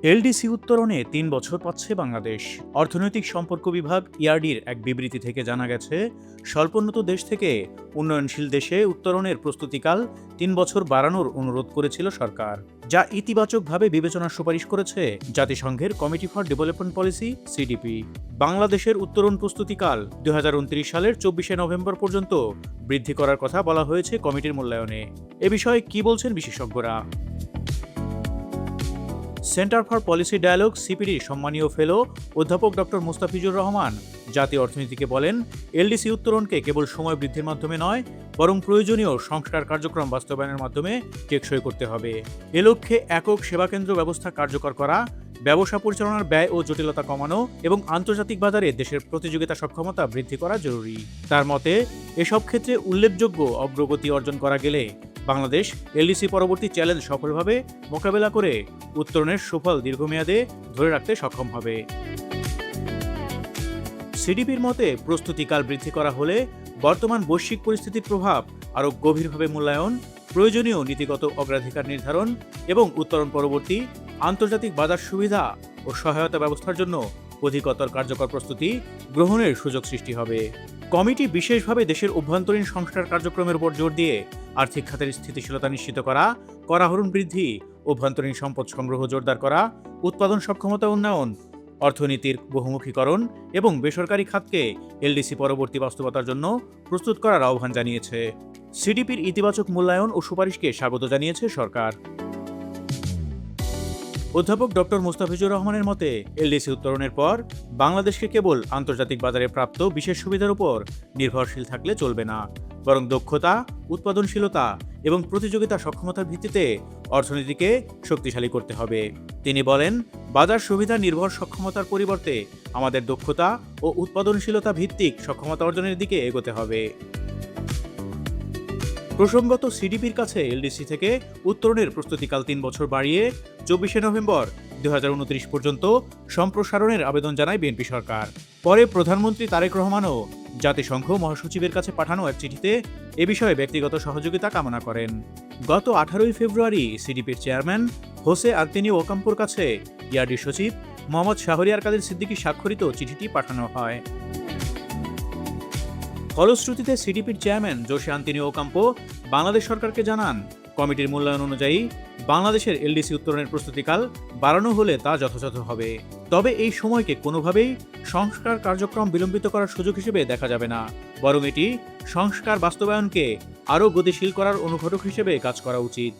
LDC উত্তরণে ৩ বছর পাচ্ছে বাংলাদেশ। অর্থনৈতিক সম্পর্ক বিভাগ ইআরডির এক বিবৃতি থেকে জানা গেছে, স্বল্পোন্নত দেশ থেকে উন্নয়নশীল দেশে উত্তরণের প্রস্তুতিকাল ৩ বছর বাড়ানোর অনুরোধ করেছিল সরকার, যা ইতিবাচকভাবে বিবেচনার সুপারিশ করেছে জাতিসংঘের committee for development policy CDP. বাংলাদেশের উত্তরণ প্রস্তুতিকাল ২০২৯ সালের ২৪শে নভেম্বর পর্যন্ত বৃদ্ধি করার কথা বলা হয়েছে কমিটির মূল্যায়নে। এ বিষয়ে কি বলছেন বিশেষজ্ঞরা? সেন্টার ফর পলিসি ডায়ালগ সিপিডির সম্মানীয় ফেলো অধ্যাপক ডক্টর মুস্তাফিজুর রহমান জাতীয় অর্থনীতিকে বলেন, এলডিসি উত্তরণকে কেবল সময় বৃদ্ধির মাধ্যমে নয়, বরং প্রয়োজনীয় সংস্কার কার্যক্রম বাস্তবায়নের মাধ্যমে টেকসই করতে হবে। এ লক্ষ্যে একক সেবাকেন্দ্র ব্যবস্থা কার্যকর করা, ব্যবসা পরিচালনার ব্যয় ও জটিলতা কমানো এবং আন্তর্জাতিক বাজারে দেশের প্রতিযোগিতা সক্ষমতা বৃদ্ধি করা জরুরি। তার মতে, এসব ক্ষেত্রে উল্লেখযোগ্য অগ্রগতি অর্জন করা গেলে বাংলাদেশ এলডিসি পরবর্তী চ্যালেঞ্জ সফলভাবে মোকাবেলা করে উত্তরণের সুফল দীর্ঘমেয়াদে ধরে রাখতে সক্ষম হবে। সিডিপির মতে, প্রস্তুতিকাল বৃদ্ধি করা হলে বর্তমান বৈশ্বিক পরিস্থিতির প্রভাব আরও গভীরভাবে মূল্যায়ন, প্রয়োজনীয় নীতিগত অগ্রাধিকার নির্ধারণ এবং উত্তরণ পরবর্তী আন্তর্জাতিক বাজার সুবিধা ও সহায়তা ব্যবস্থার জন্য অধিকতর কার্যকর প্রস্তুতি গ্রহণের সুযোগ সৃষ্টি হবে। কমিটি বিশেষভাবে দেশের অভ্যন্তরীণ সংস্কার কার্যক্রমের উপর জোর দিয়ে আর্থিক খাতের স্থিতিশীলতা নিশ্চিত করা, করাহরণ বৃদ্ধি, অভ্যন্তরীণ সম্পদ সংগ্রহ জোরদার করা, উৎপাদন সক্ষমতা উন্নয়ন, অর্থনীতির বহুমুখীকরণ এবং বেসরকারি খাতকে এলডিসি পরবর্তী বাস্তবতার জন্য প্রস্তুত করার আহ্বান জানিয়েছে। সিডিপির ইতিবাচক মূল্যায়ন ও সুপারিশকে স্বাগত জানিয়েছে সরকার। অধ্যাপক ডক্টর মুস্তাফিজুর রহমানের মতে, এলডিসি উত্তরণের পর বাংলাদেশকে কেবল আন্তর্জাতিক বাজারে প্রাপ্ত বিশেষ সুবিধার উপর নির্ভরশীল থাকলে চলবে না, বরং দক্ষতা, উৎপাদনশীলতা এবং প্রতিযোগিতা সক্ষমতার ভিত্তিতে অর্থনীতিকে শক্তিশালী করতে হবে। তিনি বলেন, বাজার সুবিধা নির্ভর সক্ষমতার পরিবর্তে আমাদের দক্ষতা ও উৎপাদনশীলতা ভিত্তিক সক্ষমতা অর্জনের দিকে এগোতে হবে। প্রসঙ্গত, সিডিপির কাছে এলডিসি থেকে উত্তরণের প্রস্তুতিকাল ৩ বছর বাড়িয়ে ২৪শে নভেম্বর ২০২৯ পর্যন্ত সম্প্রসারণের আবেদন জানায় বিএনপি সরকার। পরে প্রধানমন্ত্রী তারেক রহমানও জাতিসংঘ মহাসচিবের কাছে পাঠানো এক চিঠিতে এ বিষয়ে ব্যক্তিগত সহযোগিতা কামনা করেন। গত ১৮ই ফেব্রুয়ারি সিডিপির চেয়ারম্যান হোসে আন্তিনিও ওকাম্পোর কাছে ইআরডি সচিব মোহাম্মদ শাহরিয়ার কাদের সিদ্দিকী স্বাক্ষরিত চিঠিটি পাঠানো হয়। ফলশ্রুতিতে সিডিপির চেয়ারম্যান জোসে আন্তিনিও ওকাম্পো বাংলাদেশ সরকারকে জানান, কমিটির মূল্যায়ন অনুযায়ী বাংলাদেশের এলডিসি উত্তরণের প্রস্তুতিকাল বাড়ানো হলে তা যথাযথ হবে। তবে এই সময়কে কোনোভাবেই সংস্কার কার্যক্রম বিলম্বিত করার সুযোগ হিসেবে দেখা যাবে না, বরং এটি সংস্কার বাস্তবায়নকে আরও গতিশীল করার অনুঘটক হিসেবে কাজ করা উচিত।